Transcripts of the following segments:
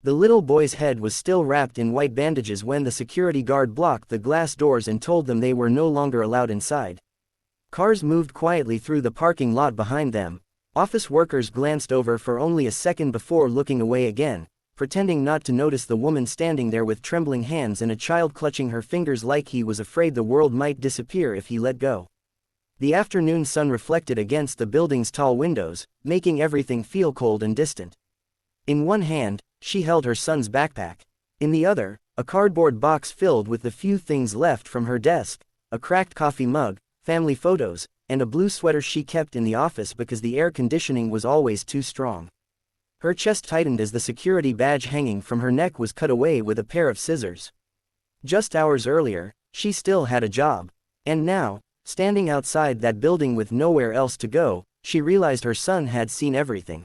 The little boy's head was still wrapped in white bandages when the security guard blocked the glass doors and told them they were no longer allowed inside. Cars moved quietly through the parking lot behind them. Office workers glanced over for only a second before looking away again, pretending not to notice the woman standing there with trembling hands and a child clutching her fingers like he was afraid the world might disappear if he let go. The afternoon sun reflected against the building's tall windows, making everything feel cold and distant. In one hand, she held her son's backpack. In the other, a cardboard box filled with the few things left from her desk, a cracked coffee mug, family photos, and a blue sweater she kept in the office because the air conditioning was always too strong. Her chest tightened as the security badge hanging from her neck was cut away with a pair of scissors. Just hours earlier, she still had a job. And now, standing outside that building with nowhere else to go, she realized her son had seen everything.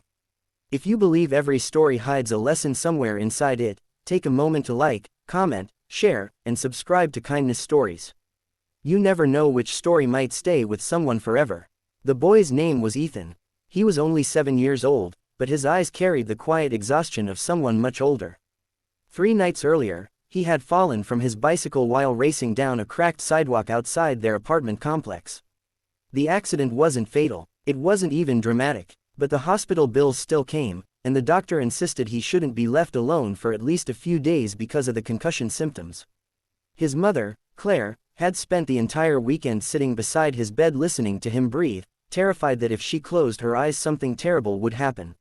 If you believe every story hides a lesson somewhere inside it, take a moment to like, comment, share, and subscribe to Kindness Stories. You never know which story might stay with someone forever. The boy's name was Ethan. He was only 7 years old, but his eyes carried the quiet exhaustion of someone much older. 3 nights earlier, he had fallen from his bicycle while racing down a cracked sidewalk outside their apartment complex. The accident wasn't fatal, it wasn't even dramatic, but the hospital bills still came, and the doctor insisted he shouldn't be left alone for at least a few days because of the concussion symptoms. His mother, Claire, had spent the entire weekend sitting beside his bed listening to him breathe, terrified that if she closed her eyes something terrible would happen.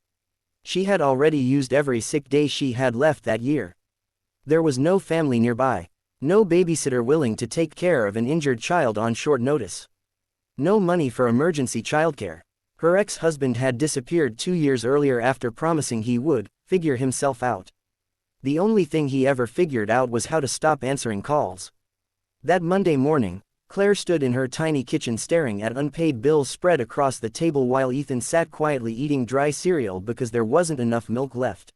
She had already used every sick day she had left that year. There was no family nearby. No babysitter willing to take care of an injured child on short notice. No money for emergency childcare. Her ex-husband had disappeared 2 years earlier after promising he would figure himself out. The only thing he ever figured out was how to stop answering calls. That Monday morning, Claire stood in her tiny kitchen staring at unpaid bills spread across the table while Ethan sat quietly eating dry cereal because there wasn't enough milk left.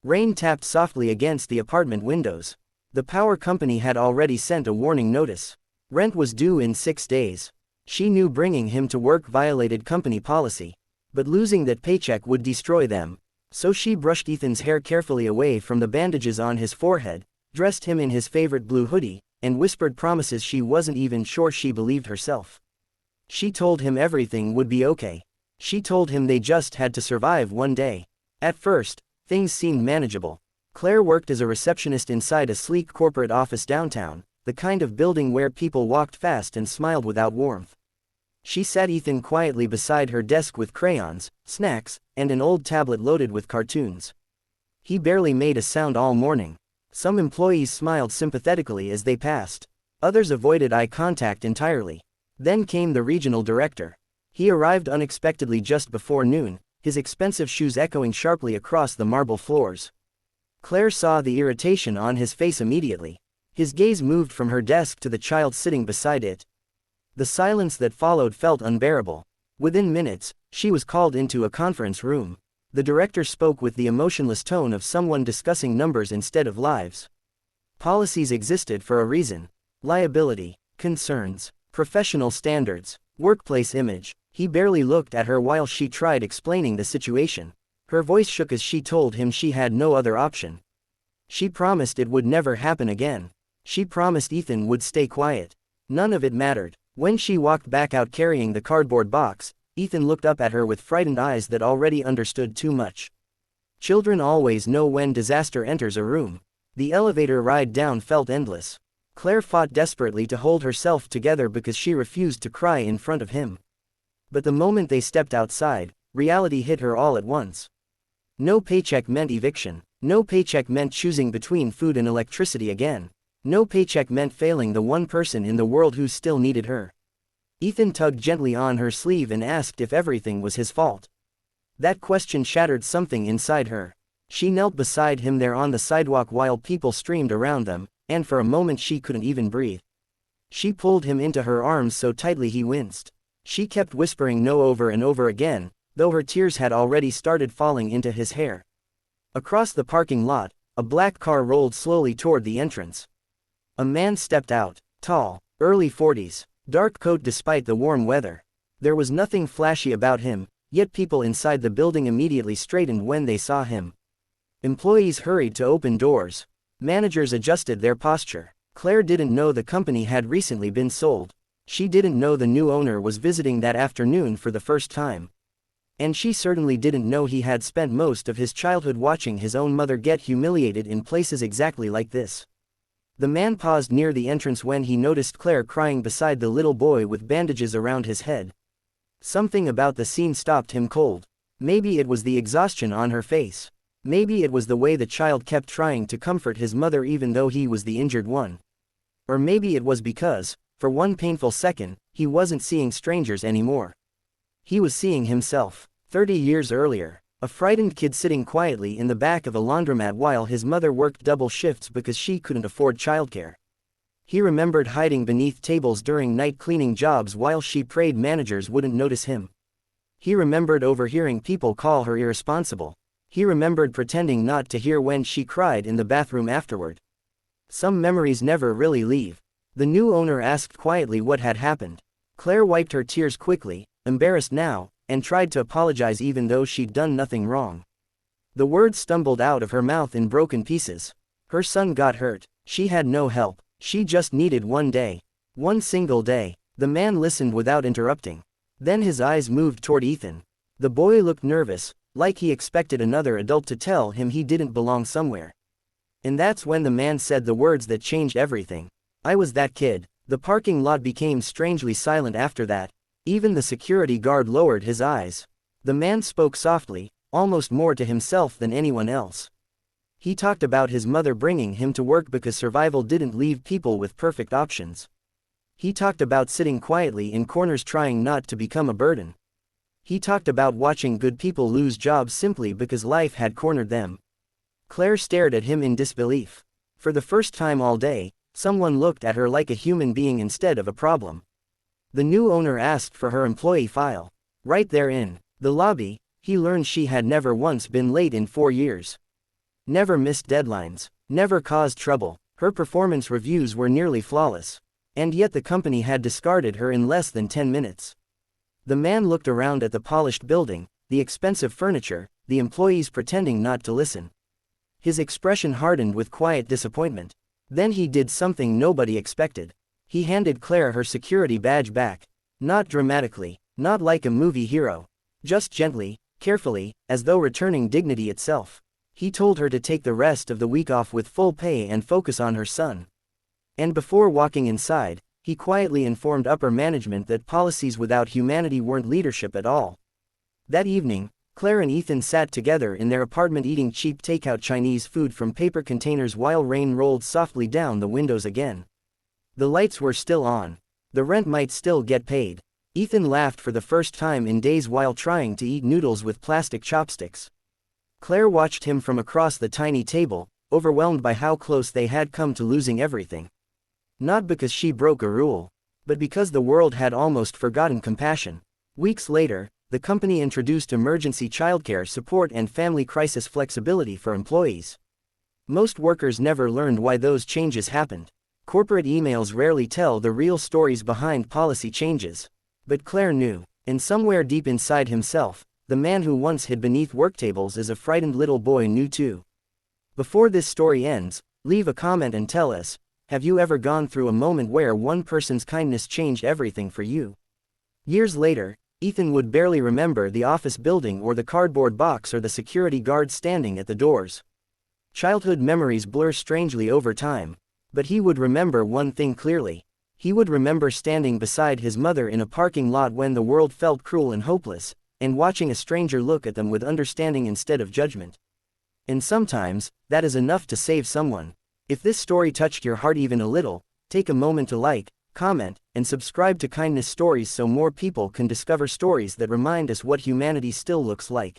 Rain tapped softly against the apartment windows. The power company had already sent a warning notice. Rent was due in 6 days. She knew bringing him to work violated company policy, but losing that paycheck would destroy them. So she brushed Ethan's hair carefully away from the bandages on his forehead, dressed him in his favorite blue hoodie, and whispered promises she wasn't even sure she believed herself. She told him everything would be okay. She told him they just had to survive one day. At first, things seemed manageable. Claire worked as a receptionist inside a sleek corporate office downtown, the kind of building where people walked fast and smiled without warmth. She sat Ethan quietly beside her desk with crayons, snacks, and an old tablet loaded with cartoons. He barely made a sound all morning. Some employees smiled sympathetically as they passed. Others avoided eye contact entirely. Then came the regional director. He arrived unexpectedly just before noon, his expensive shoes echoing sharply across the marble floors. Claire saw the irritation on his face immediately. His gaze moved from her desk to the child sitting beside it. The silence that followed felt unbearable. Within minutes, she was called into a conference room. The director spoke with the emotionless tone of someone discussing numbers instead of lives. Policies existed for a reason. Liability, concerns, professional standards, workplace image. He barely looked at her while she tried explaining the situation. Her voice shook as she told him she had no other option. She promised it would never happen again. She promised Ethan would stay quiet. None of it mattered. When she walked back out carrying the cardboard box, Ethan looked up at her with frightened eyes that already understood too much. Children always know when disaster enters a room. The elevator ride down felt endless. Claire fought desperately to hold herself together because she refused to cry in front of him. But the moment they stepped outside, reality hit her all at once. No paycheck meant eviction. No paycheck meant choosing between food and electricity again. No paycheck meant failing the one person in the world who still needed her. Ethan tugged gently on her sleeve and asked if everything was his fault. That question shattered something inside her. She knelt beside him there on the sidewalk while people streamed around them, and for a moment she couldn't even breathe. She pulled him into her arms so tightly he winced. She kept whispering no over and over again, though her tears had already started falling into his hair. Across the parking lot, a black car rolled slowly toward the entrance. A man stepped out, tall, early 40s, dark coat despite the warm weather. There was nothing flashy about him, yet people inside the building immediately straightened when they saw him. Employees hurried to open doors. Managers adjusted their posture. Claire didn't know the company had recently been sold. She didn't know the new owner was visiting that afternoon for the first time. And she certainly didn't know he had spent most of his childhood watching his own mother get humiliated in places exactly like this. The man paused near the entrance when he noticed Claire crying beside the little boy with bandages around his head. Something about the scene stopped him cold. Maybe it was the exhaustion on her face. Maybe it was the way the child kept trying to comfort his mother even though he was the injured one. Or maybe it was because, for one painful second, he wasn't seeing strangers anymore. He was seeing himself. 30 years earlier, a frightened kid sitting quietly in the back of a laundromat while his mother worked double shifts because she couldn't afford childcare. He remembered hiding beneath tables during night cleaning jobs while she prayed managers wouldn't notice him. He remembered overhearing people call her irresponsible. He remembered pretending not to hear when she cried in the bathroom afterward. Some memories never really leave. The new owner asked quietly what had happened. Claire wiped her tears quickly, embarrassed now, and tried to apologize even though she'd done nothing wrong. The words stumbled out of her mouth in broken pieces. Her son got hurt. She had no help. She just needed one day. One single day. The man listened without interrupting. Then his eyes moved toward Ethan. The boy looked nervous, like he expected another adult to tell him he didn't belong somewhere. And that's when the man said the words that changed everything. "I was that kid." The parking lot became strangely silent after that. Even the security guard lowered his eyes. The man spoke softly, almost more to himself than anyone else. He talked about his mother bringing him to work because survival didn't leave people with perfect options. He talked about sitting quietly in corners trying not to become a burden. He talked about watching good people lose jobs simply because life had cornered them. Claire stared at him in disbelief. For the first time all day, someone looked at her like a human being instead of a problem. The new owner asked for her employee file. Right there in the lobby, he learned she had never once been late in 4 years. Never missed deadlines. Never caused trouble. Her performance reviews were nearly flawless. And yet the company had discarded her in less than 10 minutes. The man looked around at the polished building, the expensive furniture, the employees pretending not to listen. His expression hardened with quiet disappointment. Then he did something nobody expected. He handed Claire her security badge back. Not dramatically, not like a movie hero. Just gently, carefully, as though returning dignity itself. He told her to take the rest of the week off with full pay and focus on her son. And before walking inside, he quietly informed upper management that policies without humanity weren't leadership at all. That evening, Claire and Ethan sat together in their apartment eating cheap takeout Chinese food from paper containers while rain rolled softly down the windows again. The lights were still on. The rent might still get paid. Ethan laughed for the first time in days while trying to eat noodles with plastic chopsticks. Claire watched him from across the tiny table, overwhelmed by how close they had come to losing everything. Not because she broke a rule, but because the world had almost forgotten compassion. Weeks later, the company introduced emergency childcare support and family crisis flexibility for employees. Most workers never learned why those changes happened. Corporate emails rarely tell the real stories behind policy changes. But Claire knew, and somewhere deep inside himself, the man who once hid beneath work tables as a frightened little boy knew too. Before this story ends, leave a comment and tell us, have you ever gone through a moment where one person's kindness changed everything for you? Years later, Ethan would barely remember the office building or the cardboard box or the security guard standing at the doors. Childhood memories blur strangely over time. But he would remember one thing clearly. He would remember standing beside his mother in a parking lot when the world felt cruel and hopeless, and watching a stranger look at them with understanding instead of judgment. And sometimes, that is enough to save someone. If this story touched your heart even a little, take a moment to like, comment, and subscribe to Kindness Stories so more people can discover stories that remind us what humanity still looks like.